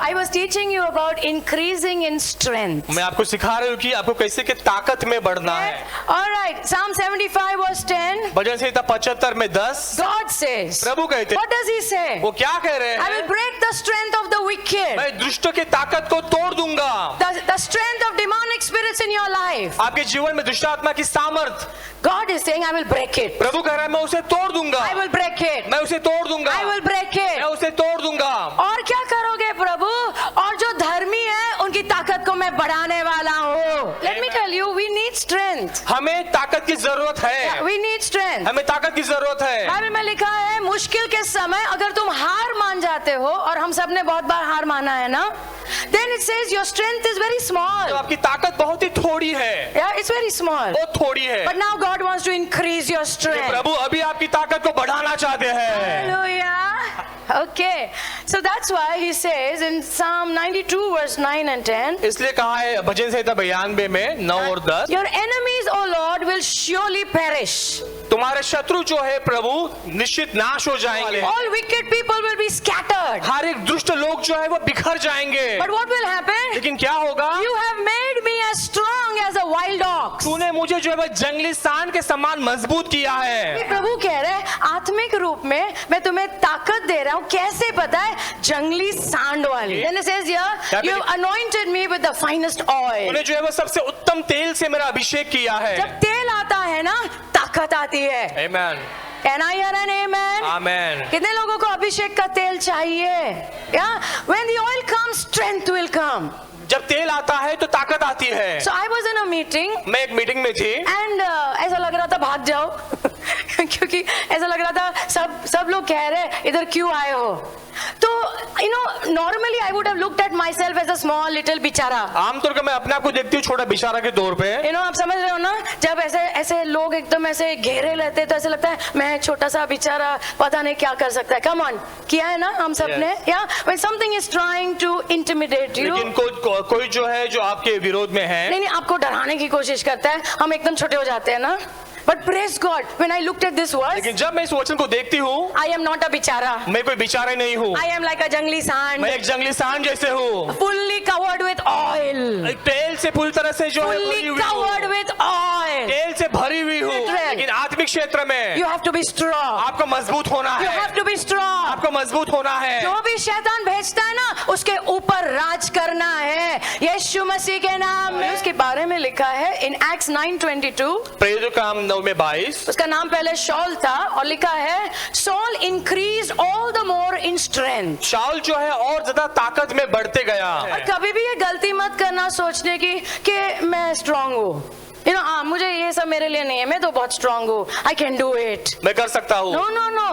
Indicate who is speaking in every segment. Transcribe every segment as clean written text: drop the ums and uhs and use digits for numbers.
Speaker 1: I was teaching you about increasing in strength.
Speaker 2: मैं आपको सिखा रही हूँ कि आपको कैसे कि ताकत में बढ़ना है।
Speaker 1: All right, Psalm 75 verse 10.
Speaker 2: भजन संहिता 75 में 10
Speaker 1: God says.
Speaker 2: प्रभु कहते
Speaker 1: What does he say?
Speaker 2: वो क्या कह रहे
Speaker 1: I will
Speaker 2: हैं?
Speaker 1: break the strength of the wicked.
Speaker 2: मैं दुष्ट की ताकत को तोड़ दूंगा।
Speaker 1: The strength of demonic spirits in your life.
Speaker 2: आपके जीवन में दुष्ट आत्मा की सामर्थ
Speaker 1: God is saying, I will break it.
Speaker 2: प्रभु कह रहा है मैं उसे तोड़ दूंगा।
Speaker 1: I will break it.
Speaker 2: मैं उसे तोड़ दूंगा।
Speaker 1: I will break it.
Speaker 2: मैं उसे तोड़ दूंगा।
Speaker 1: और क्या करोगे प्रभु? और जो धर्मी है उनकी ताकत को मैं बढ़ाने वाला हूँ। Let me tell you, we need strength.
Speaker 2: हमें ताकत की जरूरत है।
Speaker 1: We need strength.
Speaker 2: हमें ताकत की जरूरत है।
Speaker 1: बाइबल में लिखा है मुश्किल के समय अगर तुम हार मान जाते हो, और हम सब ने बहुत बार हार माना है ना, then it says your strength is very
Speaker 2: तो
Speaker 1: small.
Speaker 2: आपकी ताकत बहुत ही थोड़ी है।
Speaker 1: Yeah, it's very small.
Speaker 2: बहुत थोड़ी है।
Speaker 1: But now God wants to increase your strength.
Speaker 2: प्रभु अभी आपकी ताकत को बढ़ाना चाहते हैं।
Speaker 1: Hallelujah. Okay, so that's why he says in Psalm 92 verse 9 and 10,
Speaker 2: इसलिए कहा है भजन संहिता 92 में 9 और 10,
Speaker 1: your enemies, O Lord, will surely perish.
Speaker 2: तुम्हारे शत्रु जो है प्रभु निश्चित नाश हो जाएंगे।
Speaker 1: All wicked people will be scattered.
Speaker 2: हर एक दुष्ट लोग जो है वो बिखर जाएंगे।
Speaker 1: But what will happen?
Speaker 2: लेकिन क्या होगा?
Speaker 1: You have made me as strong as a wild ox.
Speaker 2: तूने मुझे जो है वो जंगली सांड के समान मजबूत किया है।
Speaker 1: प्रभु कह रहे हैं आत्मिक रूप में मैं तुम्हें ताकत दे रहा हूँ। कैसे पता है? जंगली सांड वाली। Then it says here, you have anointed me with the finest oil.
Speaker 2: तूने जो है वो सबसे उत्तम तेल से मेरा अभिषेक किया है।
Speaker 1: जब तेल आता है ना, ताकत आती है।
Speaker 2: Amen.
Speaker 1: Can I hear an amen?
Speaker 2: Amen.
Speaker 1: कितने लोगों को अभिषेक का तेल चाहिए? Yeah, when the oil comes, strength will come.
Speaker 2: जब तेल आता है तो ताकत आती है।
Speaker 1: So I was in a meeting.
Speaker 2: मैं एक मीटिंग में थी
Speaker 1: And ऐसा लग रहा था भाग जाओ क्योंकि ऐसा लग रहा था सब लोग कह रहे हैं इधर क्यों आए हो। तो you know normally I would have looked at myself as a small little बिचारा।
Speaker 2: आमतौर पर मैं अपने आप को देखती हूँ छोटा बिचारा के तौर पे।
Speaker 1: You know आप समझ रहे हो ना, जब ऐसे लोग एकदम ऐसे घेरे रहते तो ऐसे लगता है मैं छोटा सा बिचारा पता नहीं क्या कर सकता है। Come on, किया है ना हम सब ने? Yeah, when something is trying to intimidate you,
Speaker 2: लेकिन कोई जो है जो आपके विरोध में है,
Speaker 1: नहीं आपको डराने की कोशिश करता है, हम एकदम छोटे हो जाते हैं ना। But praise God, when I looked at this verse,
Speaker 2: लेकिन जब मैं इस वचन को देखती हूँ,
Speaker 1: I am not a बिचारा।
Speaker 2: मैं कोई बिचारा नहीं हूँ।
Speaker 1: I am like a जंगली सांड।
Speaker 2: मैं एक जंगली सांड जैसे हूँ।
Speaker 1: Fully covered with oil।
Speaker 2: तेल से पूरी तरह से जो है
Speaker 1: Fully covered with oil।
Speaker 2: तेल से भरी हुई हूँ। लेकिन आत्मिक क्षेत्र में
Speaker 1: You have to be strong।
Speaker 2: आपको मजबूत होना
Speaker 1: You
Speaker 2: है।
Speaker 1: have to be strong।
Speaker 2: आपको मजबूत होना है।
Speaker 1: जो भी शैतान भेजता है ना, उसके ऊपर राज करना है यीशु मसीह के नाम में। उसके बारे में लिखा है in Acts 9:22,
Speaker 2: प्रेरितों का काम 9 में 22,
Speaker 1: उसका नाम पहले शॉल था और लिखा है Saul increased all the more in strength।
Speaker 2: शाऊल जो है और ज्यादा ताकत में बढ़ते गया।
Speaker 1: और कभी भी ये गलती मत करना सोचने की कि मैं स्ट्रांग हूँ। You know, मुझे ये सब मेरे लिए नहीं है, मैं तो बहुत स्ट्रांग हूँ। I can do it।
Speaker 2: मैं कर सकता हूँ।
Speaker 1: No,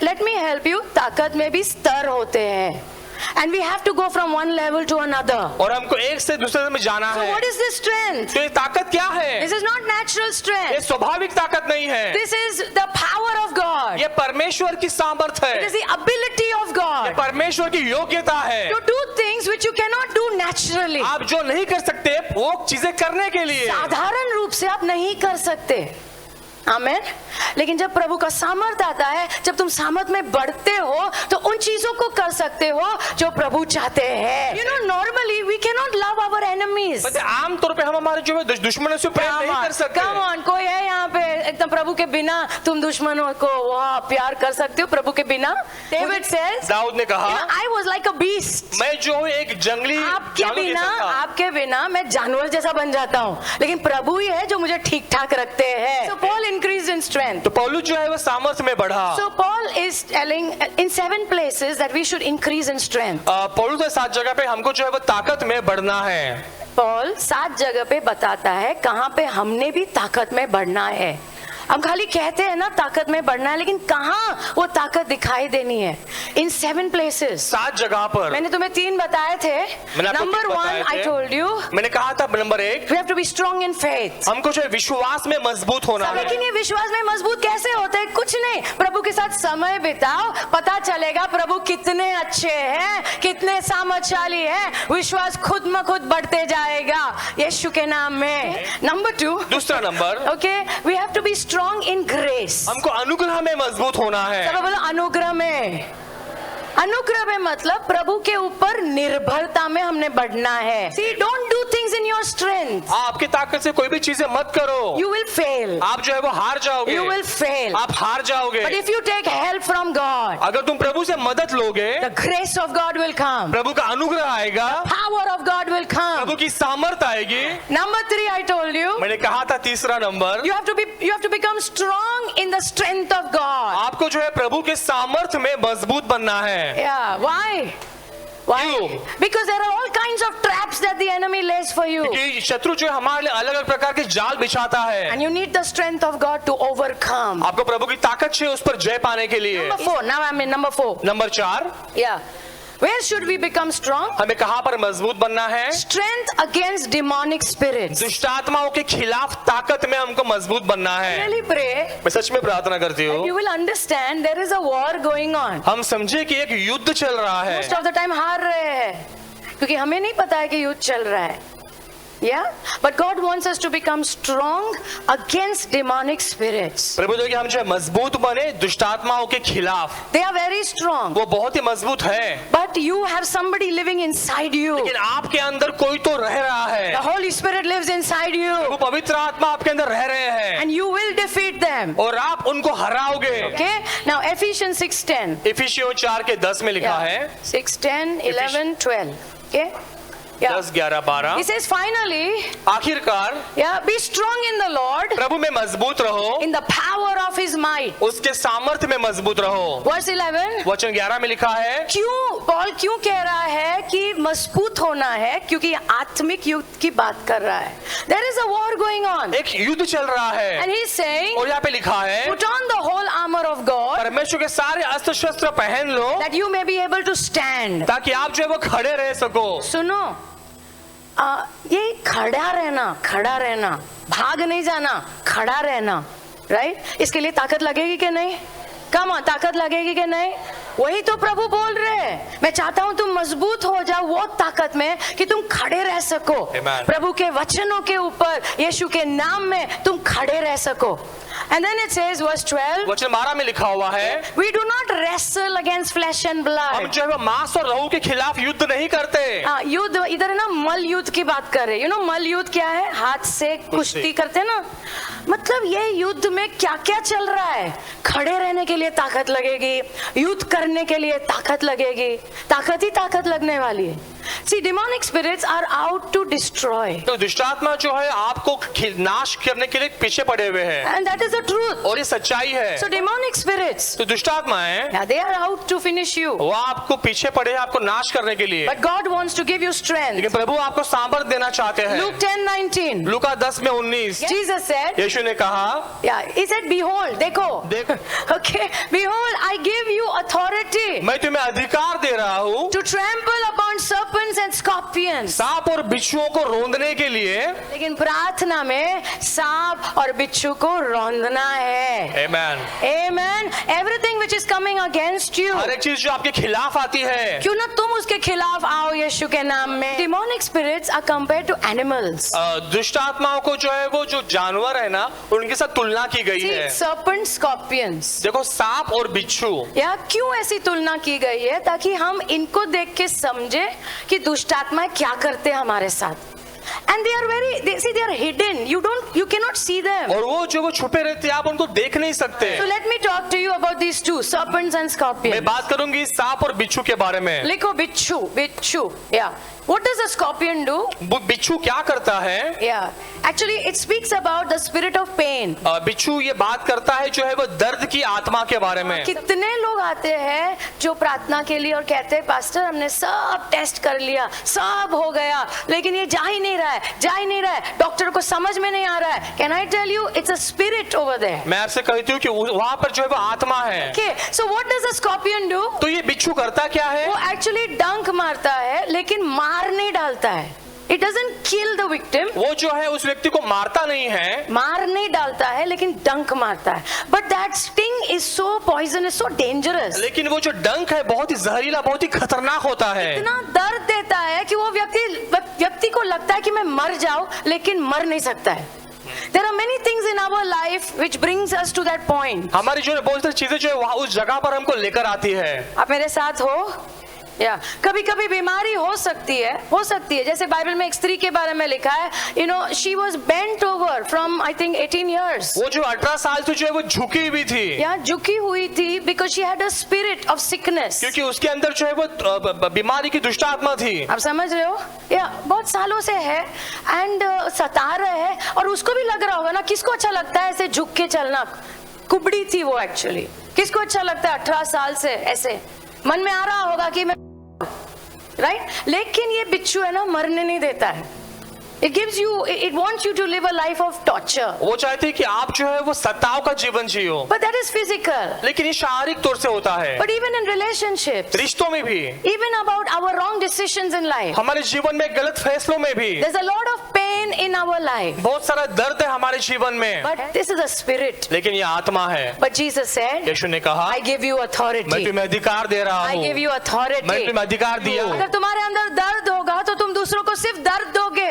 Speaker 1: let me help you। ताकत में भी स्तर होते हैं। And we have to go from one level to another।
Speaker 2: और हमको एक से दूसरे में जाना
Speaker 1: So
Speaker 2: है।
Speaker 1: what is this strength?
Speaker 2: तो ये ताकत क्या है?
Speaker 1: This is not natural
Speaker 2: ये
Speaker 1: strength।
Speaker 2: स्वाभाविक ताकत नहीं है।
Speaker 1: This is the power of God।
Speaker 2: ये परमेश्वर की सामर्थ
Speaker 1: It is
Speaker 2: है।
Speaker 1: the ability of
Speaker 2: ये
Speaker 1: God
Speaker 2: परमेश्वर की योग्यता है।
Speaker 1: to do things which you cannot do naturally।
Speaker 2: आप जो नहीं कर सकते वो चीजें करने के लिए
Speaker 1: साधारण रूप से आप नहीं कर सकते। आमेन। लेकिन जब प्रभु का सामर्थ आता है, जब तुम सामर्थ में बढ़ते हो तो उन चीजों को कर सकते हो जो प्रभु चाहते हैं। You know, normally we cannot love our enemies।
Speaker 2: आम तौर पे हम हमारे जो है दुश्मनों से प्रेम नहीं कर सकते।
Speaker 1: Come on, कोई है यहाँ पे एकदम प्रभु के बिना तुम दुश्मनों को वाह प्यार कर सकते हो प्रभु के बिना? David says,
Speaker 2: दाऊद ने कहा,
Speaker 1: I was like a beast।
Speaker 2: मैं जो एक जंगली
Speaker 1: आपके बिना मैं जानवर जैसा बन जाता हूँ, लेकिन प्रभु ही है जो मुझे ठीक ठाक रखते हैं। So Paul increased in strength।
Speaker 2: तो पौलुस जो है वो सामर्थ में बढ़ा।
Speaker 1: So Paul is telling in 7 places that we should increase in strength।
Speaker 2: पौलुस ने 7 जगह पे हमको जो है वो ताकत में बढ़ना है।
Speaker 1: पॉल 7 जगह पे बताता है कहाँ पे हमने भी ताकत में बढ़ना है। हम खाली कहते हैं ना ताकत में बढ़ना है, लेकिन कहाँ वो ताकत दिखाई देनी है? इन 7 places।
Speaker 2: 7 जगह पर।
Speaker 1: मैंने तुम्हें 3 बताए थे। Number 1 I told you।
Speaker 2: मैंने कहा था number 1
Speaker 1: we have to be strong in faith।
Speaker 2: हमको जो है विश्वास में मजबूत होना है।
Speaker 1: लेकिन ये विश्वास में मजबूत कैसे होते हैं? कुछ नहीं, प्रभु के साथ समय बिताओ, पता चलेगा प्रभु कितने अच्छे हैं, कितने सामर्थशाली हैं। विश्वास खुद में खुद बढ़ते जाएगा यीशु के नाम में। नंबर 2,
Speaker 2: दूसरा number,
Speaker 1: okay, we have to be strong in grace।
Speaker 2: हमको अनुग्रह में मजबूत होना है।
Speaker 1: सब बोलो अनुग्रह में। अनुग्रह में मतलब प्रभु के ऊपर निर्भरता में हमने बढ़ना है। See, don't do things in your strength.
Speaker 2: आपकी ताकत से कोई भी चीजें मत करो,
Speaker 1: You will fail.
Speaker 2: आप जो है वो हार जाओगे,
Speaker 1: You will fail.
Speaker 2: आप हार जाओगे।
Speaker 1: But if you take help from God,
Speaker 2: अगर तुम प्रभु से मदद लोगे,
Speaker 1: the grace of God will come.
Speaker 2: प्रभु का अनुग्रह आएगा,
Speaker 1: Power of God will come.
Speaker 2: प्रभु की सामर्थ आएगी।
Speaker 1: Number 3, I told you,
Speaker 2: मैंने कहा था तीसरा number,
Speaker 1: you have to become strong in the strength of God.
Speaker 2: आपको जो है प्रभु के सामर्थ में मजबूत बनना है।
Speaker 1: Yeah, why? Why?
Speaker 2: क्यों?
Speaker 1: Because there are all kinds of traps that the enemy lays for you.
Speaker 2: क्योंकि शत्रु जो है हमारे लिए अलग अलग प्रकार के जाल बिछाता है,
Speaker 1: And you need the strength of God to overcome.
Speaker 2: आपको प्रभु की ताकत चाहिए उस पर जय पाने के लिए।
Speaker 1: Number 4, now I'm in number 4.
Speaker 2: Number 4,
Speaker 1: Yeah. Where should we become strong?
Speaker 2: हमें कहाँ पर मजबूत बनना है?
Speaker 1: Strength against demonic spirits.
Speaker 2: दुष्ट आत्माओं के खिलाफ ताकत में हमको मजबूत बनना है।
Speaker 1: Really pray
Speaker 2: मैं सच में प्रार्थना करती
Speaker 1: that you
Speaker 2: हूँ
Speaker 1: will understand there is a war going on.
Speaker 2: हम समझे कि एक युद्ध चल रहा है।
Speaker 1: Most of the time हार रहे हैं क्योंकि हमें नहीं पता है कि युद्ध चल रहा है। Yeah, but God wants us to become strong against demonic spirits.
Speaker 2: प्रभु जो कि हम जो है मजबूत बने दुष्ट आत्माओं के खिलाफ,
Speaker 1: They are very strong,
Speaker 2: वो बहुत ही मजबूत है।
Speaker 1: but you have somebody living inside you.
Speaker 2: लेकिन आपके अंदर कोई तो रह रहा है,
Speaker 1: The Holy Spirit lives inside
Speaker 2: वो
Speaker 1: you,
Speaker 2: पवित्र आत्मा आपके अंदर रह रहे हैं
Speaker 1: and you will defeat them.
Speaker 2: और आप उनको हराओगे।
Speaker 1: Okay, now Ephesians 6:10.
Speaker 2: इफिसियों 4:10 में लिखा है,
Speaker 1: 6:10, 11, 12. Okay, yeah.
Speaker 2: 10, 11, 12,
Speaker 1: He says, finally,
Speaker 2: आखिरकार
Speaker 1: yeah, be strong in the Lord,
Speaker 2: प्रभु में मजबूत रहो,
Speaker 1: in the power of His might.
Speaker 2: उसके सामर्थ्य में मजबूत रहो।
Speaker 1: Verse 11.
Speaker 2: वचन 11 में लिखा है,
Speaker 1: क्यों पॉल क्यों कह रहा है कि मजबूत होना है? क्योंकि आत्मिक युद्ध की बात कर रहा है। There is a war going on,
Speaker 2: एक युद्ध चल रहा है
Speaker 1: and he's saying,
Speaker 2: और यहाँ पे लिखा है,
Speaker 1: put on the whole armor of God,
Speaker 2: परमेश्वर के सारे अस्त्र शस्त्र पहन लो
Speaker 1: that you may be able to stand.
Speaker 2: ताकि आप जो है वो खड़े रह सको।
Speaker 1: सुनो, ये खड़ा रहना, भाग नहीं जाना, खड़ा रहना, राइट? इसके लिए ताकत लगेगी कि नहीं? कम on, ताकत लगेगी कि नहीं? वही तो प्रभु बोल रहे हैं, मैं चाहता हूं तुम मजबूत हो जाओ वो ताकत में कि तुम खड़े रह सको।
Speaker 2: Amen.
Speaker 1: प्रभु के वचनों के ऊपर, यीशु के नाम में तुम खड़े रह सको। And then it says, verse 12,
Speaker 2: वचन 12 में लिखा हुआ है,
Speaker 1: we do not wrestle against flesh and
Speaker 2: हम
Speaker 1: blood.
Speaker 2: जो है वो मांस और लहू के खिलाफ युद्ध नहीं करते।
Speaker 1: हाँ, युद्ध इधर ना मल युद्ध की बात कर रहे। मल युद्ध क्या है? हाथ से कुश्ती करते ना। मतलब ये युद्ध में क्या क्या चल रहा है? खड़े रहने के लिए ताकत लगेगी, युद्ध करने के लिए ताकत लगेगी, ताकत ही ताकत लगने वाली है। See, demonic spirits are out to destroy.
Speaker 2: तो दुष्ट आत्मा जो है आपको नाश करने के लिए पीछे पड़े हुए हैं,
Speaker 1: And that is the truth.
Speaker 2: और ये सच्चाई है।
Speaker 1: So demonic spirits,
Speaker 2: तो दुष्ट आत्मा है,
Speaker 1: yeah, they are out to finish you.
Speaker 2: वो आपको पीछे पड़े हैं आपको नाश करने के लिए,
Speaker 1: But God wants to give you strength.
Speaker 2: लेकिन प्रभु आपको सामर्थ्य देना चाहते हैं।
Speaker 1: Luke 10:19.
Speaker 2: लूका 10:19
Speaker 1: Jesus said,
Speaker 2: यीशु ने कहा,
Speaker 1: yeah, he said, behold, देखो, okay, behold, I give you authority
Speaker 2: मैं तुम्हें अधिकार दे रहा हूँ
Speaker 1: to trample upon serpents and scorpions.
Speaker 2: सांप और बिच्छुओं को रोंदने के लिए।
Speaker 1: लेकिन प्रार्थना में सांप और बिच्छू को रौंदना है।
Speaker 2: Amen.
Speaker 1: Amen. Everything which is coming against you,
Speaker 2: हर एक चीज जो आपके खिलाफ आती है,
Speaker 1: क्यों ना तुम उसके खिलाफ आओ यीशु के नाम में। Demonic spirits are compared to animals.
Speaker 2: दुष्ट आत्माओं को जो है वो जो जानवर है ना उनके साथ तुलना की गई
Speaker 1: See,
Speaker 2: है।
Speaker 1: serpents, scorpions.
Speaker 2: देखो सांप और बिच्छू,
Speaker 1: या क्यों ऐसी तुलना की गई है? ताकि हम इनको देख के समझे कि दुष्ट आत्माएं क्या करते हैं हमारे साथ। And they are hidden. You cannot see them.
Speaker 2: और वो जो वो छुपे रहते हैं आप उनको देख नहीं सकते।
Speaker 1: So let me talk to you about these two, serpents and
Speaker 2: मैं
Speaker 1: scorpions.
Speaker 2: बात करूंगी सांप और बिच्छू के बारे में।
Speaker 1: लिखो बिच्छू. Yeah. What does a scorpion do?
Speaker 2: बिच्छू क्या करता है?
Speaker 1: Yeah. Actually, it speaks about the spirit of pain.
Speaker 2: बिच्छू ये बात करता है जो है वो दर्द की आत्मा के बारे में।
Speaker 1: कितने लोग आते हैं जो प्रार्थना के लिए और कहते हैं पास्टर हमने सब टेस्ट कर लिया, सब हो गया, लेकिन ये जा ही नहीं रहा है, डॉक्टर को समझ में नहीं आ रहा है। Can I tell you, it's a spirit over there.
Speaker 2: मैं आपसे कहती हूँ कि वहाँ पर जो है वो आत्मा है।
Speaker 1: Okay, so what does a scorpion do?
Speaker 2: तो ये बिच्छू करता क्या है?
Speaker 1: वो एक्चुअली डंक मारता है, लेकिन मार नहीं डालता है। It doesn't kill the victim.
Speaker 2: वो जो है उस व्यक्ति को मारता नहीं है,
Speaker 1: मार नहीं डालता है, लेकिन डंक मारता है। But that sting is so poisonous, so dangerous.
Speaker 2: लेकिन वो जो डंक है बहुत ही जहरीला, बहुत ही खतरनाक होता है।
Speaker 1: इतना दर्द देता है कि वो व्यक्ति को लगता है कि मैं मर जाऊं, लेकिन मर नहीं सकता है। There are many things in our life which brings us to that point.
Speaker 2: हमारी जो है बहुत सारी चीजें जो है वहाँ उस जगह पर हमको लेकर आती है।
Speaker 1: आप मेरे साथ हो? या कभी कभी बीमारी हो सकती है जैसे बाइबल में एक स्त्री के बारे में लिखा है, you know, she was bent over from I think 18 years.
Speaker 2: वो जो 18 साल से जो है वो झुकी हुई थी,
Speaker 1: या झुकी हुई थी, because she had a spirit of sickness,
Speaker 2: क्योंकि उसके अंदर जो है वो बीमारी की दुष्ट आत्मा थी।
Speaker 1: आप समझ रहे हो? या बहुत सालों से है एंड सता रहे है, और उसको भी लग रहा होगा ना, किसको अच्छा लगता है ऐसे झुक के चलना? कुबड़ी थी वो एक्चुअली, किसको अच्छा लगता है 18 साल से ऐसे? मन में आ रहा होगा कि मैं राइट, लेकिन ये बिच्छू है ना, मरने नहीं देता है। It gives you, it wants you to live a life of torture.
Speaker 2: वो चाहती है कि आप जो है वो सताव का जीवन जियो,
Speaker 1: But that is physical.
Speaker 2: लेकिन ये शारीरिक तौर से होता है।
Speaker 1: But even in relationships,
Speaker 2: रिश्तों में भी,
Speaker 1: even about our wrong decisions in life,
Speaker 2: हमारे जीवन में गलत फैसलों में भी
Speaker 1: there's a lot of pain in our life.
Speaker 2: बहुत सारा दर्द है हमारे जीवन में,
Speaker 1: But this is a spirit.
Speaker 2: लेकिन ये आत्मा है।
Speaker 1: But Jesus said,
Speaker 2: यीशु ने कहा,
Speaker 1: I give you
Speaker 2: मैं
Speaker 1: authority.
Speaker 2: तुम्हें अधिकार दे रहा
Speaker 1: I
Speaker 2: हूँ,
Speaker 1: give you
Speaker 2: मैं
Speaker 1: authority.
Speaker 2: तुम्हें अधिकार दिया।
Speaker 1: अगर तुम्हारे अंदर दर्द होगा तो तुम दूसरों को सिर्फ दर्द दोगे.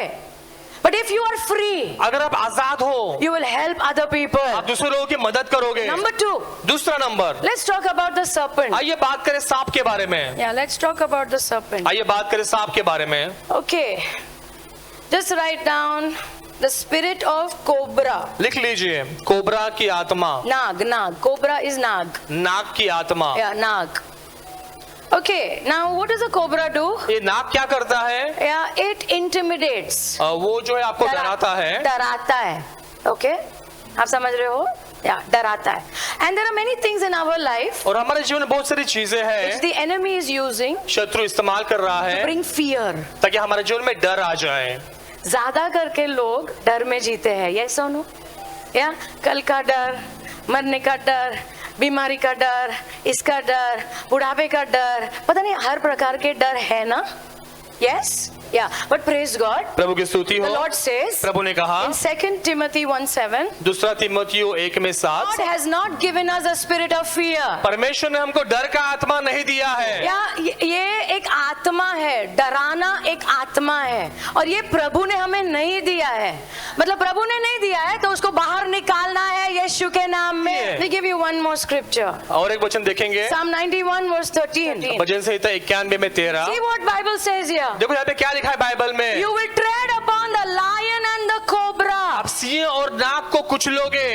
Speaker 1: But if you are free,
Speaker 2: अगर आप आजाद हो,
Speaker 1: you will help other people.
Speaker 2: आप दूसरे लोगों की मदद करोगे।
Speaker 1: Number 2,
Speaker 2: दूसरा number,
Speaker 1: let's talk about the serpent.
Speaker 2: आइए बात करें सांप के बारे में।
Speaker 1: Yeah, let's talk about the serpent.
Speaker 2: आइए बात करें सांप के बारे में।
Speaker 1: Okay, just write down the spirit of cobra.
Speaker 2: लिख लीजिए, कोबरा की आत्मा,
Speaker 1: Nag. Cobra is nag.
Speaker 2: नाग की आत्मा।
Speaker 1: Yeah, nag. Okay, now what does a cobra do?
Speaker 2: ये नाग क्या करता है?
Speaker 1: Yeah, it intimidates.
Speaker 2: वो जो है आपको डराता है।
Speaker 1: डराता है. Okay, आप समझ रहे हो? Yeah, डराता है. And there are many things in our life
Speaker 2: और हमारे जीवन में बहुत सारी चीजें
Speaker 1: which
Speaker 2: हैं,
Speaker 1: the enemy is using
Speaker 2: शत्रु इस्तेमाल कर रहा
Speaker 1: to
Speaker 2: है
Speaker 1: bring fear.
Speaker 2: ताकि हमारे जीवन में डर आ जाए।
Speaker 1: ज्यादा करके लोग डर में जीते हैं, ये सुनो, या कल का डर, मरने का डर, बीमारी का डर, इसका डर, बुढ़ापे का डर, पता नहीं हर प्रकार के डर है ना? यस, या, बट प्रेज गॉड,
Speaker 2: प्रभु की स्तुति
Speaker 1: द
Speaker 2: हो।
Speaker 1: लॉर्ड सेज
Speaker 2: प्रभु ने कहा
Speaker 1: in 2 Timothy 1:7,
Speaker 2: दूसरा तीमुथियो 1:7,
Speaker 1: God has not given us a spirit of fear.
Speaker 2: परमेश्वर ने हमको डर का आत्मा नहीं दिया है।
Speaker 1: या ये एक आत्मा है, डराना एक आत्मा है, और ये प्रभु ने हमें नहीं दिया है। मतलब प्रभु ने नहीं दिया है तो उसको बाहर निकालना है यीशु के नाम में। We give you one more scripture.
Speaker 2: और एक वचन देखेंगे,
Speaker 1: Psalm 91 verse 13.
Speaker 2: भजन संहिता 91 में 13।
Speaker 1: See what Bible says here.
Speaker 2: देखो यहाँ पे क्या लिखा है बाइबल में,
Speaker 1: You will tread upon the lion and the cobra.
Speaker 2: आप सिंह और नाग को कुचलोगे।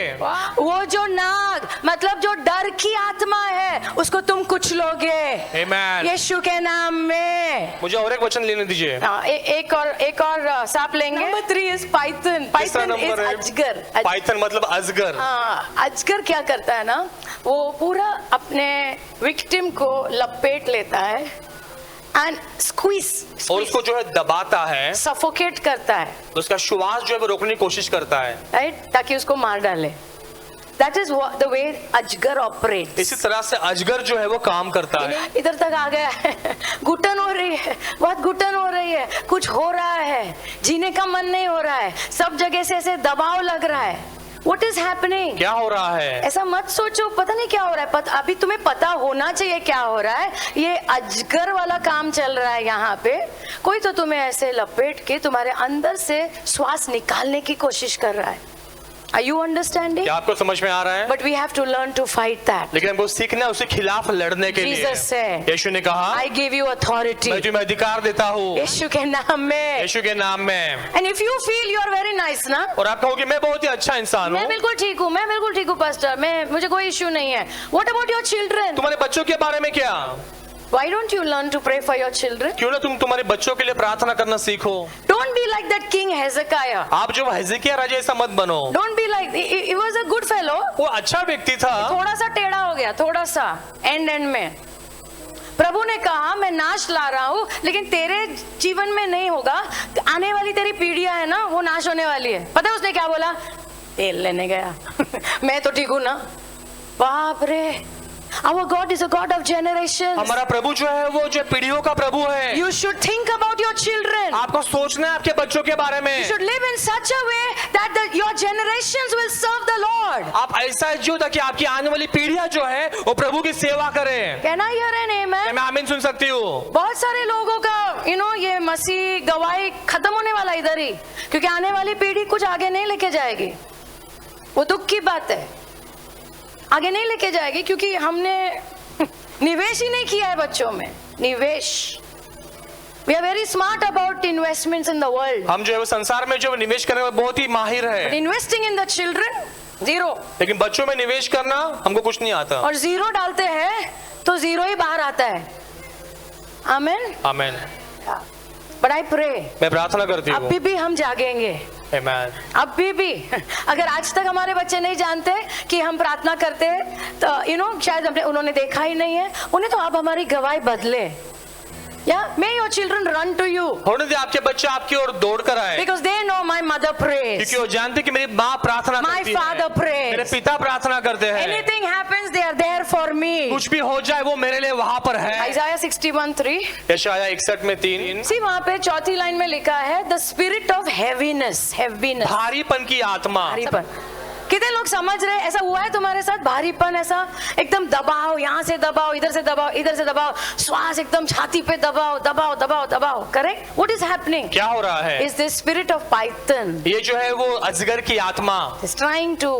Speaker 1: वो जो नाग मतलब जो डर की आत्मा है उसको तुम कुचलोगे
Speaker 2: Amen.
Speaker 1: यीशु के नाम में।
Speaker 2: मुझे और एक वचन लेने दीजिए।
Speaker 1: एक और सांप लेंगे। Number 3 is Python.
Speaker 2: तीसरा
Speaker 1: पाइथन इज
Speaker 2: नंबर है
Speaker 1: अजगर।
Speaker 2: पाइथन मतलब अजगर।
Speaker 1: अजगर क्या करता है ना, वो पूरा अपने विक्टिम को लपेट लेता है एंड स्क्वीज,
Speaker 2: और उसको जो है दबाता है,
Speaker 1: सफोकेट करता है,
Speaker 2: उसका श्वास जो है वो रोकने की कोशिश करता है,
Speaker 1: राइट, ताकि उसको मार डाले। दैट इज द वे अजगर ऑपरेट।
Speaker 2: इसी तरह से अजगर जो है वो काम करता है।
Speaker 1: इधर तक आ गया है, घुटन हो रही है, बहुत घुटन हो रही है, कुछ हो रहा है, जीने का मन नहीं हो रहा है, सब जगह से ऐसे दबाव लग रहा है। What is happening?
Speaker 2: क्या हो रहा है?
Speaker 1: ऐसा मत सोचो पता नहीं क्या हो रहा है, अभी तुम्हें पता होना चाहिए क्या हो रहा है। ये अजगर वाला काम चल रहा है यहाँ पे। कोई तो तुम्हें ऐसे लपेट के तुम्हारे अंदर से श्वास निकालने की कोशिश कर रहा है। Are you understanding?
Speaker 2: क्या आपको समझ में आ रहा है?
Speaker 1: But we have to learn to fight that.
Speaker 2: लेकिन हमको सीखना है उसके खिलाफ लड़ने के लिए।
Speaker 1: Jesus said,
Speaker 2: यीशु ने कहा,
Speaker 1: I give you authority.
Speaker 2: मैं तुम्हें अधिकार देता हूँ
Speaker 1: यीशु के नाम में।
Speaker 2: यीशु के नाम में।
Speaker 1: And if you feel you are very nice ना,
Speaker 2: और आप कहोगे मैं बहुत ही अच्छा इंसान
Speaker 1: मैं
Speaker 2: हूँ,
Speaker 1: बिल्कुल ठीक हूँ, मैं बिल्कुल ठीक हूँ पास्टर, मुझे कोई इश्यू नहीं है। What about your children?
Speaker 2: तुम्हारे बच्चों के बारे में क्या?
Speaker 1: Why don't you learn to pray for your children?
Speaker 2: क्यों ना तुम तुम्हारे बच्चों के लिए प्रार्थना करना सीखो।
Speaker 1: Don't be like that King Hezekiah.
Speaker 2: आप जो हिजकिय्याह राजा ऐसा मत बनो।
Speaker 1: Don't be like, he was a good fellow.
Speaker 2: वो अच्छा व्यक्ति था,
Speaker 1: थोड़ा सा टेढ़ा हो गया, थोड़ा सा एंड में। प्रभु ने कहा मैं नाश ला रहा हूँ, लेकिन तेरे जीवन में नहीं होगा, आने वाली तेरी पीढ़ियां है ना वो नाश होने वाली है। पता है उसने क्या बोला? तेल लेने गया। मैं तो ठीक हूँ ना। बाप रे, Our God is a God of generations.
Speaker 2: हमारा प्रभु जो है वो जो पीढ़ियों का प्रभु है।
Speaker 1: You should think about your children.
Speaker 2: आपको सोचना है आपके बच्चों के बारे में।
Speaker 1: You should live in such a way that your your generations will serve the Lord.
Speaker 2: आप ऐसा जियो ताकि आपकी आने वाली पीढ़ियां जो है वो प्रभु की सेवा करें।
Speaker 1: Can I hear an amen?
Speaker 2: मैं आमीन सुन सकती हूँ।
Speaker 1: बहुत सारे लोगों का ये मसीह गवाही खत्म होने वाला इधर ही, क्योंकि आने वाली पीढ़ी कुछ आगे नहीं लेके जाएगी। वो दुख की बात है, आगे नहीं लेके जाएगी क्योंकि हमने निवेश ही नहीं किया है बच्चों में। निवेश, we are very smart about investments in the world,
Speaker 2: हम जो है वो संसार में जो निवेश करने में बहुत ही माहिर
Speaker 1: but
Speaker 2: है,
Speaker 1: investing in the children zero.
Speaker 2: लेकिन बच्चों में निवेश करना हमको कुछ नहीं आता।
Speaker 1: और जीरो डालते हैं तो जीरो ही बाहर आता है। आमेन।
Speaker 2: आमीन।
Speaker 1: बट आई प्रे,
Speaker 2: मैं प्रार्थना करती हूँ।
Speaker 1: अभी भी हम जागेंगे,
Speaker 2: आमीन।
Speaker 1: अभी भी। अगर आज तक हमारे बच्चे नहीं जानते कि हम प्रार्थना करते तो शायद उन्होंने देखा ही नहीं है, उन्हें तो आप हमारी गवाही बदले। May your children run to you
Speaker 2: होने दे आपके बच्चे आपकी ओर दौड़ कर आए,
Speaker 1: because they know my mother prays,
Speaker 2: क्योंकि वो जानते कि मेरी माँ प्रार्थना
Speaker 1: my
Speaker 2: करती
Speaker 1: father
Speaker 2: है, मेरे
Speaker 1: prays.
Speaker 2: पिता प्रार्थना करते हैं।
Speaker 1: Anything happens, they are there for me.
Speaker 2: कुछ भी हो जाए वो मेरे लिए वहाँ पर है।
Speaker 1: Isaiah 61:3.
Speaker 2: यशायाह 61:3।
Speaker 1: See, वहाँ पे चौथी लाइन में लिखा है the spirit of heaviness.
Speaker 2: भारीपन की आत्मा।
Speaker 1: भारीपन। कितने लोग समझ रहे हैं ऐसा हुआ है तुम्हारे साथ? भारीपन, ऐसा एकदम दबाव, यहाँ से दबाव, इधर से दबाव, इधर से दबाव, श्वास एकदम छाती पे दबाव दबाव दबाव दबाव। करेक्ट? What is happening?
Speaker 2: क्या हो रहा है?
Speaker 1: Is this spirit of python
Speaker 2: ये जो है वो अजगर की आत्मा
Speaker 1: is trying to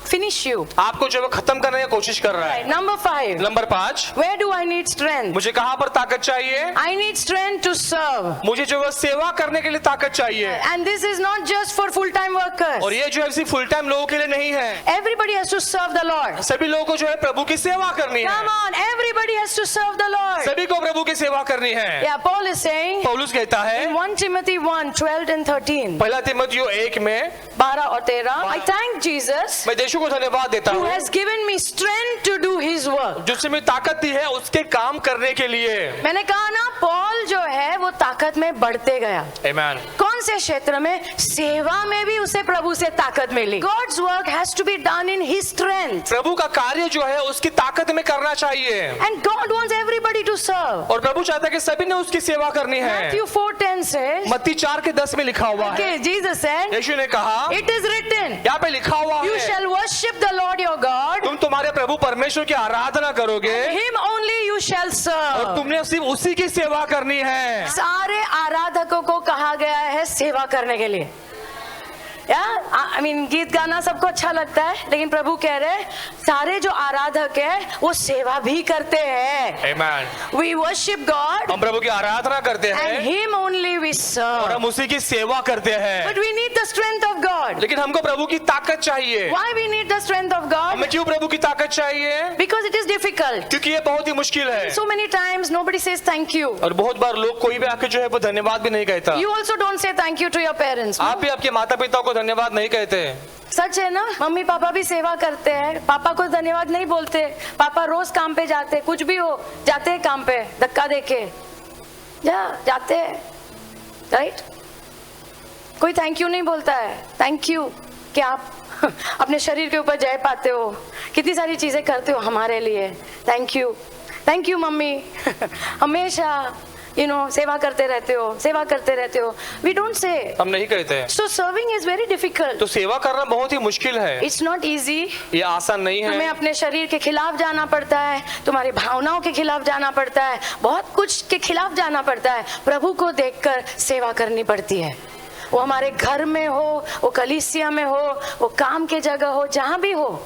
Speaker 1: finish you,
Speaker 2: आपको जो है वो खत्म करने की कोशिश कर रहा है।
Speaker 1: Number 5,
Speaker 2: number 5,
Speaker 1: where do I need strength?
Speaker 2: मुझे कहाँ पर ताकत चाहिए?
Speaker 1: I need strength to serve,
Speaker 2: मुझे जो है सेवा करने के लिए ताकत चाहिए।
Speaker 1: And this is not just for full time workers,
Speaker 2: और ये जो है सिर्फ फुल टाइम लोगों के लिए नहीं है।
Speaker 1: everybody has to serve the Lord.
Speaker 2: सभी लोगों को जो है प्रभु की सेवा करनी है।
Speaker 1: Come on, everybody has to serve the Lord.
Speaker 2: सभी को प्रभु की सेवा करनी है।
Speaker 1: Yeah, Paul is saying
Speaker 2: पौलुस कहता है
Speaker 1: in 1 Timothy 1:12 and 13,
Speaker 2: पहला तिमुथियुस 1 में
Speaker 1: 12 और 13, I thank Jesus
Speaker 2: मैं यीशु को धन्यवाद देता
Speaker 1: who
Speaker 2: हूँ
Speaker 1: has given me strength to do his work.
Speaker 2: जिसने मुझे ताकत दी है उसके काम करने के लिए।
Speaker 1: मैंने कहा ना, पॉल जो है वो ताकत में बढ़ते गया।
Speaker 2: आमीन।
Speaker 1: कौन से क्षेत्र में? सेवा में भी उसे प्रभु से ताकत मिली। God's work has to be done in his strength.
Speaker 2: प्रभु का कार्य जो है उसकी ताकत में करना चाहिए।
Speaker 1: And God wants everybody to serve.
Speaker 2: और प्रभु चाहता है कि सभी ने उसकी सेवा करनी है।
Speaker 1: Matthew 4:10 says,
Speaker 2: मत्ती 4:10 में लिखा हुआ है।
Speaker 1: okay, Jesus said,
Speaker 2: यीशु ने कहा
Speaker 1: it is written,
Speaker 2: यहाँ पे लिखा हुआ
Speaker 1: you
Speaker 2: है
Speaker 1: shall worship the Lord your God,
Speaker 2: तुम तुम्हारे प्रभु परमेश्वर की आराधना करोगे
Speaker 1: him only you shall
Speaker 2: और
Speaker 1: serve.
Speaker 2: तुमने सिर्फ उसी की सेवा करनी है।
Speaker 1: सारे आराधकों को कहा गया है सेवा करने के लिए। गीत गाना सबको अच्छा लगता है, लेकिन प्रभु कह रहे हैं सारे जो आराधक है वो सेवा भी करते हैं।
Speaker 2: Amen.
Speaker 1: We worship God
Speaker 2: हम प्रभु की आराधना करते
Speaker 1: and
Speaker 2: हैं
Speaker 1: Him only we
Speaker 2: और
Speaker 1: serve.
Speaker 2: हम उसी की सेवा करते हैं।
Speaker 1: But we need the strength of God.
Speaker 2: लेकिन हमको प्रभु की ताकत चाहिए।
Speaker 1: Why we need the strength of God?
Speaker 2: हमें क्यों प्रभु की ताकत चाहिए?
Speaker 1: Because it is difficult.
Speaker 2: क्योंकि ये बहुत ही मुश्किल है।
Speaker 1: So many times nobody says thank you.
Speaker 2: और बहुत बार लोग कोई भी आके जो है वो धन्यवाद भी नहीं कहता।
Speaker 1: You also don't say thank you to your parents.
Speaker 2: आप भी आपके माता पिता को धन्यवाद नहीं कहते।
Speaker 1: सच है ना? मम्मी पापा भी सेवा करते हैं, पापा को धन्यवाद नहीं बोलते। पापा रोज काम पे जाते, कुछ भी हो जाते हैं काम पे, धक्का देके जाते हैं, राइट? कोई थैंक यू नहीं बोलता है। थैंक यू कि आप अपने शरीर के ऊपर जय पाते हो, कितनी सारी चीजें करते हो हमारे लिए। थैंक यू मम्मी, हमेशा सेवा करते रहते हो। वी डोंट से,
Speaker 2: हम नहीं कहते।
Speaker 1: सो सर्विंग इज वेरी डिफिकल्ट।
Speaker 2: तो सेवा करना बहुत ही मुश्किल है।
Speaker 1: It's not easy.
Speaker 2: ये आसान नहीं है।
Speaker 1: हमें अपने शरीर के खिलाफ जाना पड़ता है, तुम्हारी भावनाओं के खिलाफ जाना पड़ता है, बहुत कुछ के खिलाफ जाना पड़ता है। प्रभु को देखकर सेवा करनी पड़ती है। वो हमारे घर में हो, वो कलीसिया में हो, वो काम के जगह हो, जहां भी हो,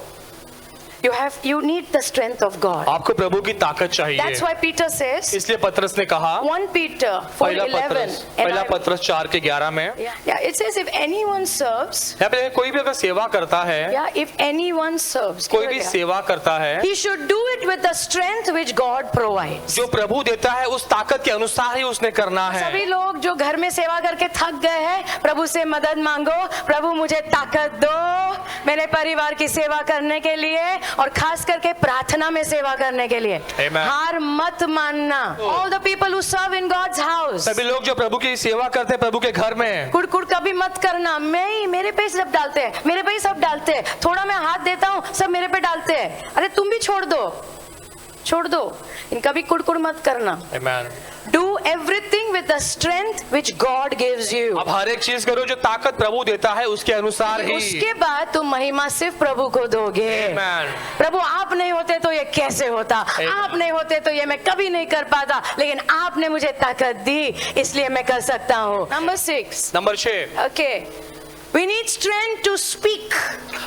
Speaker 1: you need the strength of God.
Speaker 2: आपको प्रभु की ताकत चाहिए।
Speaker 1: That's why Peter says,
Speaker 2: इसलिए पतरस ने कहा
Speaker 1: 1 Peter 4:11,
Speaker 2: पहला पतरस 4:11 में,
Speaker 1: it says if anyone serves,
Speaker 2: यहाँ पे कोई भी अगर सेवा करता है,
Speaker 1: if anyone serves,
Speaker 2: कोई भी सेवा करता है,
Speaker 1: he should do it with the strength which God provides.
Speaker 2: जो प्रभु देता है उस ताकत के अनुसार ही उसने करना है।
Speaker 1: सभी लोग जो घर में सेवा करके थक गए हैं, प्रभु से मदद मांगो, प्रभु मुझे ताकत दो मेरे परिवार की सेवा करने के लिए, और खास करके प्रार्थना में सेवा करने के लिए।
Speaker 2: Amen.
Speaker 1: हार मत मानना। All the people who serve in God's house,
Speaker 2: सभी लोग जो प्रभु की सेवा करते हैं प्रभु के घर में,
Speaker 1: कुड़ कभी मत करना। मेरे पे सब डालते हैं, मेरे पे ही सब डालते हैं, थोड़ा मैं हाथ देता हूँ सब मेरे पे डालते हैं, अरे तुम भी छोड़ दो। छोड़ दो, इनका भी कुड़कुड़ मत करना।
Speaker 2: Amen.
Speaker 1: Do everything with the strength which God gives you.
Speaker 2: अब हर एक चीज करो जो ताकत प्रभु देता है उसके अनुसार ही।
Speaker 1: उसके बाद तुम महिमा सिर्फ प्रभु को दोगे।
Speaker 2: Amen.
Speaker 1: प्रभु आप नहीं होते तो ये कैसे होता, आप नहीं होते तो ये मैं कभी नहीं कर पाता, लेकिन आपने मुझे ताकत दी इसलिए मैं कर सकता हूँ। Number 6,
Speaker 2: number 6,
Speaker 1: okay, we need strength to speak,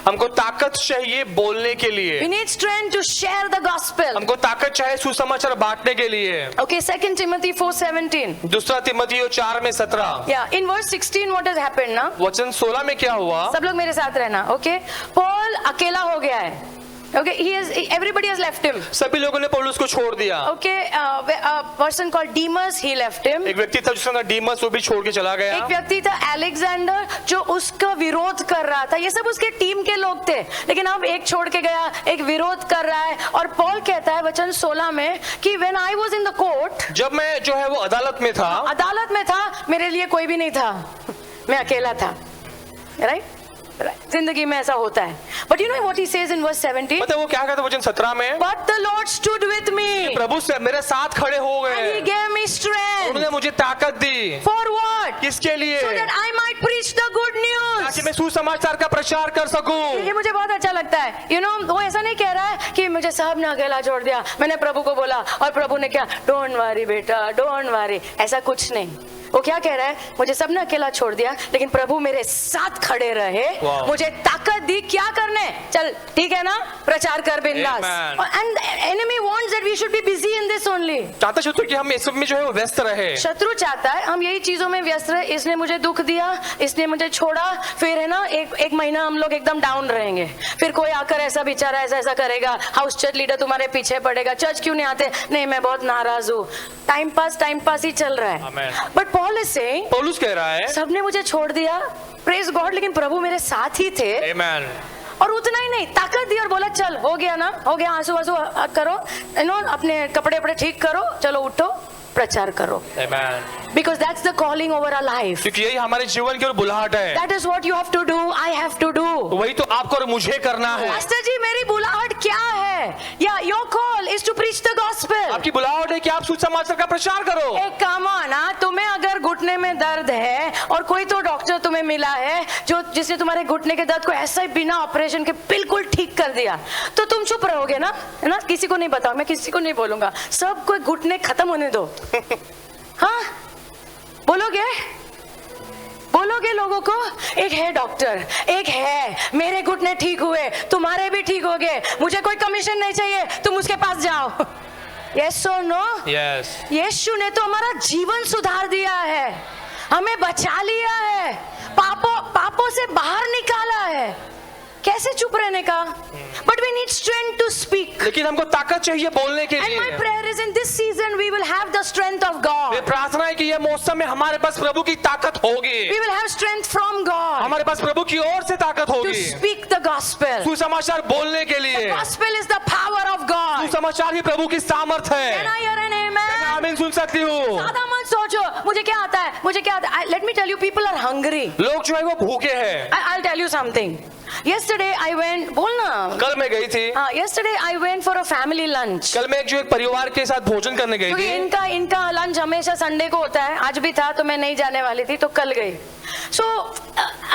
Speaker 2: हमको ताकत चाहिए बोलने के लिए,
Speaker 1: we need strength to share the gospel.
Speaker 2: हमको ताकत चाहिए सुसमाचार बांटने के लिए।
Speaker 1: Okay, 2 Timothy 4:17.
Speaker 2: दूसरा Timothy 4:17।
Speaker 1: Yeah, in verse 16 what has happened ना?
Speaker 2: वचन 16 में क्या हुआ?
Speaker 1: सब लोग मेरे साथ रहना, ओके? पॉल अकेला हो गया है, okay? Everybody has left him.
Speaker 2: सभी लोगों ने पौलुस को छोड़ दिया।
Speaker 1: Okay, a person called Demas, he left him.
Speaker 2: एक व्यक्ति था जिसका नाम डीमस, वो भी छोड़ के चला
Speaker 1: एक
Speaker 2: गया।
Speaker 1: व्यक्ति था अलेक्जेंडर जो उसका विरोध कर रहा था, ये सब उसके टीम के लोग थे, लेकिन अब एक छोड़ के गया, एक विरोध कर रहा है। और पॉल कहता है वचन 16 में कि when I was in the court,
Speaker 2: जब मैं जो है वो अदालत में था,
Speaker 1: अदालत में था, मेरे लिए कोई भी नहीं था, मैं अकेला था, राइट? जिंदगी में ऐसा होता है। But you know what he says in verse 17?
Speaker 2: पता है वो क्या कहता है वचन 17 में?
Speaker 1: But the lord stood with me,
Speaker 2: प्रभु से मेरे साथ खड़े हो
Speaker 1: एंड ही
Speaker 2: गए,
Speaker 1: गेव मी स्ट्रेंथ।
Speaker 2: उन्होंने मुझे ताकत दी।
Speaker 1: For what?
Speaker 2: किसके लिए?
Speaker 1: So that I might preach the good news,
Speaker 2: ताकि मैं सुसमाचार का प्रचार कर सकूं।
Speaker 1: ये मुझे बहुत अच्छा लगता है। यू नो वो ऐसा नहीं कह रहा है कि मुझे साहब ने अकेला छोड़ दिया, मैंने प्रभु को बोला और प्रभु ने क्या, डोंट वरी बेटा, डोंट वरी, ऐसा कुछ नहीं। वो क्या कह रहा है, मुझे सबने अकेला छोड़ दिया लेकिन प्रभु मेरे साथ खड़े रहे, मुझे ताकत दी, क्या करने, चल ठीक है ना, प्रचार कर बिंदास। And enemy wants that we should be busy in this only.
Speaker 2: चाहता शत्रु कि हम इस सब में जो है वो व्यस्त रहे।
Speaker 1: शत्रु चाहता है हम यही चीजों में व्यस्त रहे। इसने मुझे दुख दिया, इसने मुझे छोड़ा, फिर है ना एक महीना हम लोग एकदम डाउन रहेंगे, फिर कोई आकर ऐसा बेचारा ऐसा ऐसा करेगा, हाउस चर्च लीडर तुम्हारे पीछे पड़ेगा, चर्च क्यों नहीं आते, नहीं मैं बहुत नाराज हूँ, टाइम पास ही चल रहा है। बट पॉल इज सेइंग,
Speaker 2: पौलुस कह रहा है
Speaker 1: सबने मुझे छोड़ दिया, प्रेज गॉड, लेकिन प्रभु मेरे साथ ही थे।
Speaker 2: आमेन।
Speaker 1: और उतना ही नहीं, ताकत दी और बोला चल हो गया ना, हो गया, आंसू आंसू करो, अपने कपड़े ठीक करो, चलो उठो, प्रचार करो।
Speaker 2: Amen.
Speaker 1: Because that's the calling over our life.
Speaker 2: क्योंकि यही हमारे जीवन की ओर बुलाहट है।
Speaker 1: That is what you have to do. I have to do.
Speaker 2: वही तो आपको और मुझे करना है।
Speaker 1: मास्टर जी मेरी बुलाहट क्या है? Yeah, your call is to preach the gospel.
Speaker 2: आपकी बुलाहट है कि आप सुसमाचार का प्रचार करो।
Speaker 1: एक काम आना, तुम्हें अगर घुटने में दर्द है और कोई तो डॉक्टर तुम्हें मिला है जो जिसने तुम्हारे घुटने के दर्द को ऐसा ही बिना ऑपरेशन के बिल्कुल ठीक कर दिया, तो तुम चुप रहोगे ना, है ना? किसी को नहीं बताओ, मैं किसी को नहीं बोलूंगा, सब कोई घुटने खत्म होने दो। हाँ बोलोगे लोगों को, एक है डॉक्टर, एक है, मेरे घुटने ठीक हुए, तुम्हारे भी ठीक हो गए, मुझे कोई कमीशन नहीं चाहिए, तुम उसके पास जाओ। यस और नो?
Speaker 2: यस।
Speaker 1: यीशु ने तो हमारा जीवन सुधार दिया है, हमें बचा लिया है, पापों से बाहर निकाला है, कैसे चुप रहने का? But we need strength to speak.
Speaker 2: लेकिन हमको ताकत चाहिए बोलने के लिए।
Speaker 1: And my prayer is in this season we will have the strength of God.
Speaker 2: मेरी प्रार्थना है कि ये मौसम में हमारे पास प्रभु की ताकत होगी।
Speaker 1: We will have strength from God.
Speaker 2: हमारे पास प्रभु की ओर से ताकत
Speaker 1: To
Speaker 2: होगी
Speaker 1: speak the gospel.
Speaker 2: सुसमाचार बोलने के लिए।
Speaker 1: The gospel is the power of God.
Speaker 2: सुसमाचार ही प्रभु की सामर्थ है।
Speaker 1: Can I hear an amen?
Speaker 2: आमीन सुन सकती हूँ।
Speaker 1: ज़्यादा मत सोचो मुझे क्या आता है, Let me tell you, people are hungry.
Speaker 2: लोग जो है वो भूखे हैं।
Speaker 1: I'll tell you something. Yesterday I went, बोलना।
Speaker 2: कल मैं गई थी।
Speaker 1: Yesterday I went for a family lunch.
Speaker 2: कल मैं एक परिवार के साथ भोजन करने गई
Speaker 1: क्योंकि
Speaker 2: थी।
Speaker 1: इनका लंच हमेशा संडे को होता है, आज भी था तो मैं नहीं जाने वाली थी, तो कल गई। So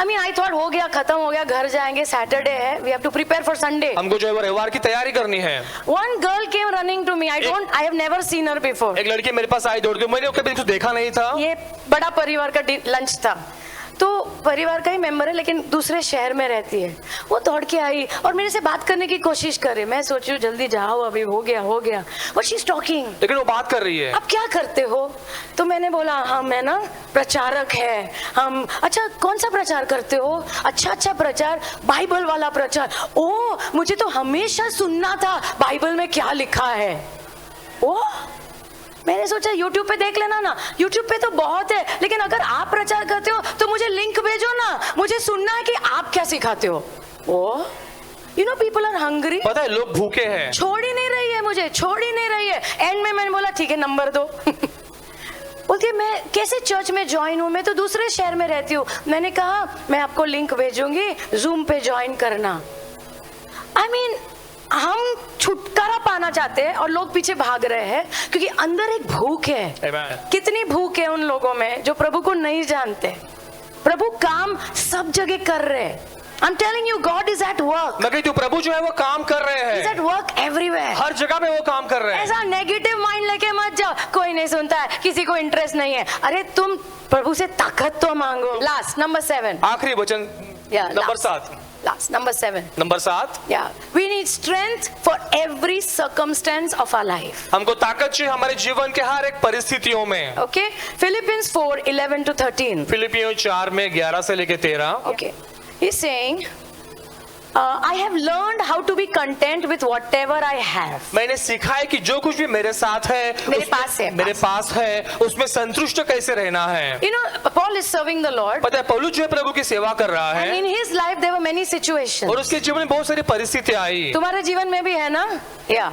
Speaker 1: I mean I thought हो गया, खत्म हो गया, घर जाएंगे, सैटरडे है, we have to prepare for Sunday.
Speaker 2: हमको जो है वो रविवार की तैयारी करनी है।
Speaker 1: One girl came running to me. I have never seen her before.
Speaker 2: एक लड़की मेरे पास आई दौड़ के, मैंने कभी कुछ देखा नहीं था।
Speaker 1: ये बड़ा परिवार का लंच था, तो परिवार का ही मेंबर है लेकिन दूसरे शहर में रहती है। वो दौड़ के आई और मेरे से बात करने की कोशिश करे, मैं सोची जल्दी जाओ, अभी हो गया। But she's talking.
Speaker 2: लेकिन वो बात कर रही है।
Speaker 1: आप क्या करते हो? तो मैंने बोला हाँ मैं ना प्रचारक है, हम। अच्छा कौन सा प्रचार करते हो? अच्छा प्रचार, बाइबल वाला प्रचार। ओ मुझे तो हमेशा सुनना था बाइबल में क्या लिखा है। ओ मैंने सोचा YouTube पे देख लेना ना, YouTube पे तो बहुत है, लेकिन अगर आप प्रचार करते हो तो मुझे लिंक भेजो ना, मुझे सुनना है कि आप क्या सिखाते हो। ओ You know people are hungry.
Speaker 2: पता है लोग भूखे हैं।
Speaker 1: छोड़ ही नहीं रही है मुझे, छोड़ ही नहीं रही है। एंड में मैंने बोला ठीक है नंबर दो। बोलती है मैं कैसे चर्च में ज्वाइन हूँ, मैं तो दूसरे शहर में रहती हूँ। मैंने कहा मैं आपको लिंक भेजूंगी, जूम पे ज्वाइन करना। I mean हम छुटकारा पाना चाहते हैं और लोग पीछे भाग रहे हैं क्योंकि अंदर एक भूख है।
Speaker 2: Amen.
Speaker 1: कितनी भूख है उन लोगों में जो प्रभु को नहीं जानते। प्रभु काम सब जगह कर रहे हैं। I'm telling you, God is at work.
Speaker 2: मैं कहती हूँ प्रभु जो है वो काम कर रहे
Speaker 1: He's
Speaker 2: हैं,
Speaker 1: at work everywhere.
Speaker 2: हर जगह पे वो काम कर रहे हैं।
Speaker 1: ऐसा नेगेटिव माइंड लेके मत जाओ, कोई नहीं सुनता है, किसी को इंटरेस्ट नहीं है। अरे तुम प्रभु से ताकत तो मांगो। Last number 7।
Speaker 2: आखिरी वचन number 7।
Speaker 1: Last number 7.
Speaker 2: Number 7,
Speaker 1: Yeah, we need strength for every circumstance of our life.
Speaker 2: हमको ताकत चाहिए हमारे जीवन के हर एक परिस्थितियों में।
Speaker 1: Okay, Philippians 4:11 to 13.
Speaker 2: फिलिपियों 4 में 11 से लेके 13।
Speaker 1: Okay, he's saying, I have learned how to be content with whatever I have.
Speaker 2: मैंने सीखा है कि जो कुछ भी मेरे साथ है,
Speaker 1: मेरे पास है,
Speaker 2: मेरे पास है, उसमें संतुष्ट कैसे रहना है।
Speaker 1: You know, Paul is serving the Lord.
Speaker 2: पता है पौलुस जो है प्रभु की सेवा कर रहा
Speaker 1: And
Speaker 2: है
Speaker 1: in his life there were many situations.
Speaker 2: और उसके जीवन में बहुत सारी परिस्थितियां आई।
Speaker 1: तुम्हारे जीवन में भी है ना? या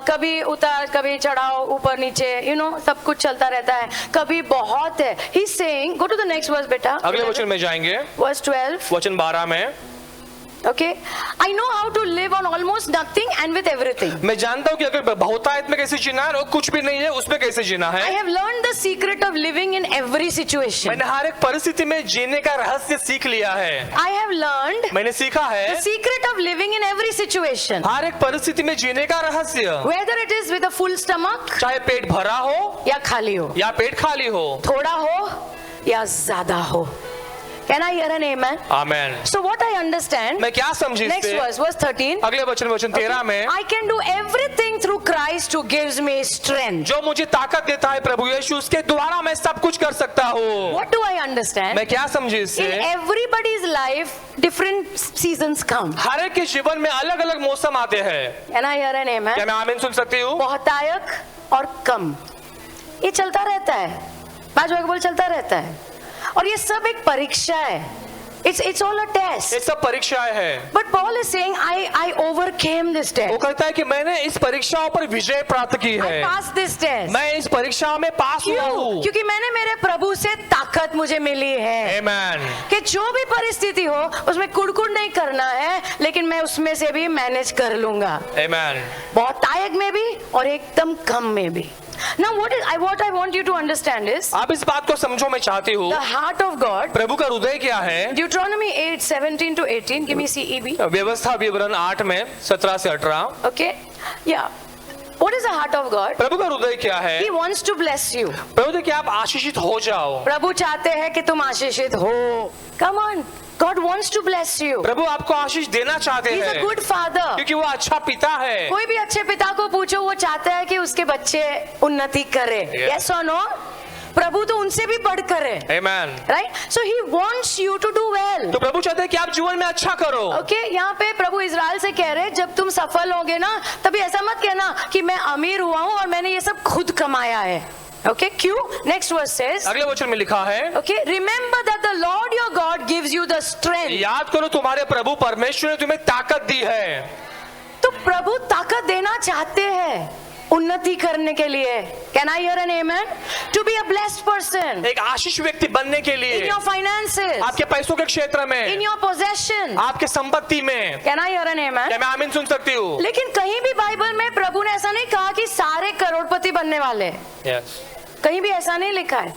Speaker 1: कभी उतार कभी चढ़ाव, ऊपर नीचे, you know, सब कुछ चलता रहता है। कभी बहुत है। He's saying, go to the next verse बेटा।
Speaker 2: अगले वचन में जाएंगे,
Speaker 1: Verse 12.
Speaker 2: वचन 12 में।
Speaker 1: Okay, I know how to live on almost nothing and with everything.
Speaker 2: मैं जानता हूँ कि अगर बहुतायत में कैसे जीना है और कुछ भी नहीं है उसमें कैसे जीना
Speaker 1: I
Speaker 2: है।
Speaker 1: have learned the secret of living in every situation.
Speaker 2: मैंने हर एक परिस्थिति में जीने का रहस्य सीख लिया है।
Speaker 1: I have learned
Speaker 2: मैंने सीखा
Speaker 1: the
Speaker 2: है
Speaker 1: secret of living in every situation.
Speaker 2: हर एक परिस्थिति में जीने का रहस्य,
Speaker 1: Whether it is with a full stomach
Speaker 2: चाहे पेट भरा हो
Speaker 1: या खाली हो,
Speaker 2: या पेट खाली हो।
Speaker 1: थोड़ा हो या ज्यादा हो। Can I hear an amen?
Speaker 2: Amen.
Speaker 1: So what I understand,
Speaker 2: मैं क्या समझी
Speaker 1: next
Speaker 2: इससे?
Speaker 1: verse, verse 13.
Speaker 2: अगले वचन 13 में,
Speaker 1: I can do everything through Christ who gives me strength.
Speaker 2: जो मुझे ताकत देता है प्रभु यीशु, उसके द्वारा मैं सब कुछ कर सकता हूँ।
Speaker 1: What do I understand?
Speaker 2: मैं क्या समझी
Speaker 1: In
Speaker 2: इससे?
Speaker 1: everybody's life, different seasons come.
Speaker 2: हर एक के जीवन में अलग अलग मौसम आते हैं।
Speaker 1: Can I hear an amen?
Speaker 2: क्या मैं आमीन सुन सकती हूँ?
Speaker 1: बहुतायक और कम, ये चलता रहता है। 5 बोल चलता रहता है और ये सब एक परीक्षा है। It's all a test.
Speaker 2: ये सब परीक्षाएं हैं।
Speaker 1: But Paul is saying, I overcame this
Speaker 2: वो
Speaker 1: test.
Speaker 2: कहता है कि मैंने इस परीक्षाओं पर विजय प्राप्त की
Speaker 1: I
Speaker 2: है।
Speaker 1: passed this test.
Speaker 2: मैं इस परीक्षाओं में पास हुआ
Speaker 1: क्यों?
Speaker 2: हूँ।
Speaker 1: क्योंकि मैंने मेरे प्रभु से ताकत मुझे मिली है
Speaker 2: आमेन।
Speaker 1: कि जो भी परिस्थिति हो उसमें कुड़कुड़ नहीं करना है, लेकिन मैं उसमें से भी मैनेज कर लूंगा।
Speaker 2: आमेन।
Speaker 1: बहुतायक में भी और एकदम कम में भी। Now what I want you to understand is
Speaker 2: आप इस बात को समझो, मैं चाहती हूँ
Speaker 1: the heart of God.
Speaker 2: प्रभु का हृदय क्या है।
Speaker 1: Deuteronomy 8:17 to 18. Give me CEB.
Speaker 2: व्यवस्था विवरण 8 में 17 से 18।
Speaker 1: Okay. Yeah. What is the heart of God?
Speaker 2: प्रभु का हृदय क्या है?
Speaker 1: He wants to bless you.
Speaker 2: प्रभु तो क्या आप आशीषित हो जाओ।
Speaker 1: प्रभु चाहते हैं कि तुम आशीषित हो। Come on. God wants to bless you.
Speaker 2: प्रभु आपको आशीष देना चाहते
Speaker 1: He's a
Speaker 2: हैं
Speaker 1: good father.
Speaker 2: क्योंकि वो अच्छा पिता है।
Speaker 1: कोई भी अच्छे पिता को पूछो, वो चाहता है कि उसके बच्चे उन्नति करे।
Speaker 2: Yeah.
Speaker 1: Yes or no? प्रभु तो उनसे भी बढ़कर है।
Speaker 2: आमेन।
Speaker 1: Right? So he wants you to do well.
Speaker 2: तो प्रभु चाहते हैं कि आप जीवन में अच्छा करो।
Speaker 1: ओके, यहाँ पे प्रभु इजराइल से कह रहे, जब तुम सफल होगे ना, तभी ऐसा मत कहना कि मैं अमीर हुआ हूँ और मैंने ये सब खुद कमाया है। ओके, क्यों? नेक्स्ट वर्स सेज,
Speaker 2: अगले वचन में लिखा है,
Speaker 1: okay, remember that the Lord your God gives you the strength.
Speaker 2: याद करो तुम्हारे प्रभु परमेश्वर ने तुम्हें ताकत दी है।
Speaker 1: तो प्रभु ताकत देना चाहते हैं उन्नति करने के लिए। Can I hear an amen? To be a blessed person,
Speaker 2: एक आशीष व्यक्ति बनने के
Speaker 1: इन
Speaker 2: लिए,
Speaker 1: योर फाइनेंसेस,
Speaker 2: आपके पैसों के क्षेत्र
Speaker 1: इन
Speaker 2: में,
Speaker 1: योर पोजेशन,
Speaker 2: आपके संपत्ति में।
Speaker 1: कैन आई हियर एन आमेन?
Speaker 2: क्या मैं आमीन सुन सकती हूँ?
Speaker 1: लेकिन कहीं भी बाइबल में प्रभु ने ऐसा नहीं कहा कि सारे करोड़पति बनने वाले, कहीं भी ऐसा नहीं लिखा है।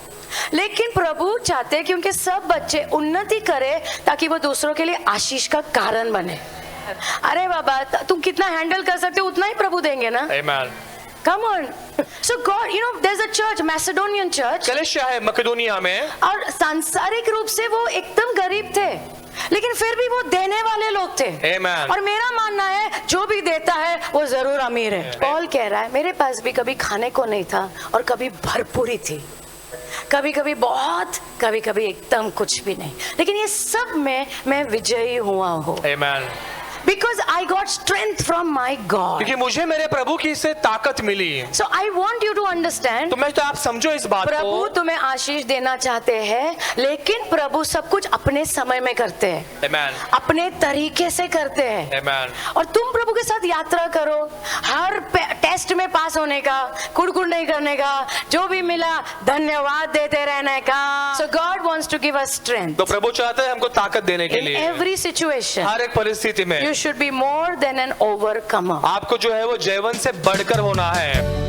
Speaker 1: लेकिन प्रभु चाहते हैं कि उनके सब बच्चे उन्नति करें ताकि वो दूसरों के लिए आशीष का कारण बने। अरे बाबा, तुम कितना हैंडल कर सकते हो उतना ही प्रभु देंगे ना।
Speaker 2: आमीन।
Speaker 1: Come on. So God, you know, there's a church, Macedonian church,
Speaker 2: कलिसिया है मकेदोनिया में,
Speaker 1: और सांसारिक रूप से वो एकदम गरीब थे, लेकिन फिर भी वो देने वाले लोग थे।
Speaker 2: Amen.
Speaker 1: और मेरा मानना है जो भी देता है वो जरूर अमीर है। पॉल कह रहा है, मेरे पास भी कभी खाने को नहीं था और कभी भरपूरी थी, कभी कभी बहुत, कभी कभी एकदम कुछ भी नहीं, लेकिन ये सब में मैं विजयी हुआ हूँ।
Speaker 2: आमीन।
Speaker 1: Because I got strength from my God.
Speaker 2: क्योंकि मुझे मेरे प्रभु की से ताकत मिली।
Speaker 1: So I want you to understand.
Speaker 2: तो मैं तो आप समझो इस बात
Speaker 1: प्रभु
Speaker 2: को।
Speaker 1: तुम्हें आशीष देना चाहते हैं, लेकिन प्रभु सब कुछ अपने समय में करते हैं,
Speaker 2: आमीन।
Speaker 1: अपने तरीके से करते हैं।
Speaker 2: आमीन।
Speaker 1: और तुम प्रभु के साथ यात्रा करो, हर टेस्ट में पास होने का, कुड़कुड़ नहीं करने का, जो भी मिला धन्यवाद देते रहने का। So God wants to give us strength
Speaker 2: तो प्रभु चाहते हैं हमको ताकत देने के
Speaker 1: in
Speaker 2: लिए
Speaker 1: every situation.
Speaker 2: हर एक परिस्थिति में।
Speaker 1: You you should be more than an overcomer.
Speaker 2: आपको जो है वो जयवंत से बढ़कर होना है।